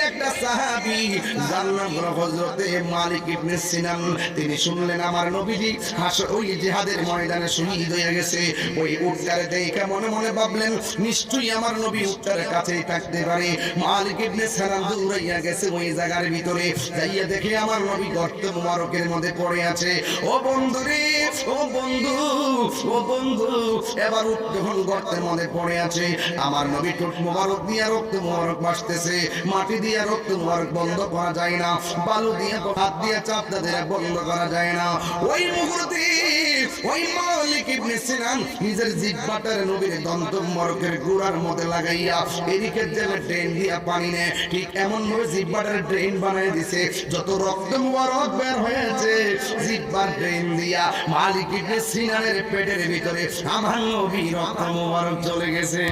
একটা সাহাবী যার নাম হযরতে মালিক ইবনে সিনান। তিনি শুনলেন আমার নবীজি ওই জিহাদের ময়দানে শহীদ হয়ে গেছে। ওই উটটারে দেখে মনে মনে ভাবলেন নিশ্চয়ই আমার নবী উটটার কাছেই থাকতে পারে। মালিক ইবনে সিনান দৌড়াইয়া গেছে ওই জায়গার ভিতরে, যাইয়া দেখে আমার নবী গর্ত মুবারকের মধ্যে পড়ে আছে। ও বন্ধু রে, ও বন্ধু, ও বন্ধু, এবার উট যখন গর্তের মধ্যে পড়ে আছে, আমার নবী ঠোঁট মুবারক দিয়ে রক্ত মুবারক ভাসতেছে। মাটি দিয়ে রক্ত মুবারক বন্ধ করা যায় না, বালু দিয়ে হাত দিয়ে চাপটা দিয়ে বন্ধ করা যায় না। ওই মুহূর্তে ওই মালিক ইবনে সিনান নিজের জিহ্বাটার নবীর দন্ত মুবারকের গোড়ার মধ্যে লাগাইয়া এদিকে জেলে ড্রেন দিয়া পানি নেয়, ঠিক এমন ভাবে জিহ্বাটার ড্রেন বানিয়ে দিছে। যত রক্ত মুবারক বের হয়েছে জিহ্বার ড্রেন দিয়া মালিক ইবনে সিনানের পেটের ভিতরে আমার নবীর রক্ত মুবারক চলে গেছে।